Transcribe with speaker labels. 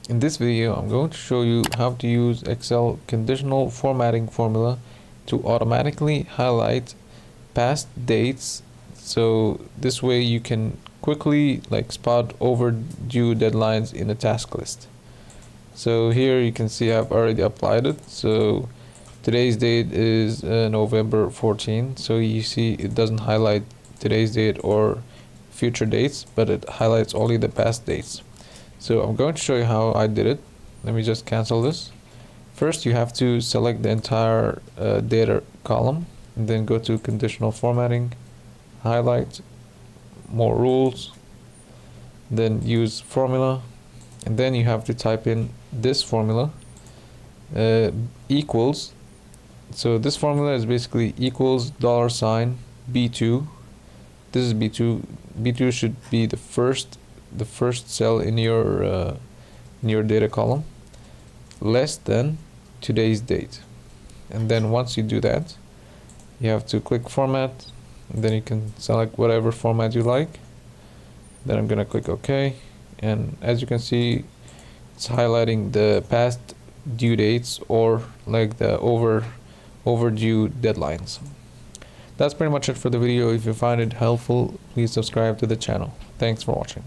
Speaker 1: In this video, I'm going to show you how to use Excel conditional formatting formula to automatically highlight past dates. So this way you can quickly spot overdue deadlines in a task list. So here you can see I've already applied it. So today's date is November 14. So you see it doesn't highlight today's date or future dates, but it highlights only the past dates. So I'm going to show you how I did it. Let me just cancel this. First, you have to select the entire data column, and then go to conditional formatting, highlight, more rules, then use formula, and then you have to type in this formula, equals. So this formula is basically equals $ B2. This is B2. B2 should be the first cell in your data column, less than today's date. And then once you do that, you have to click format, and then you can select whatever format you like. Then I'm gonna click OK, and as you can see, it's highlighting the past due dates or the overdue deadlines. That's pretty much it for the video. If you find it helpful, please subscribe to the channel. Thanks for watching.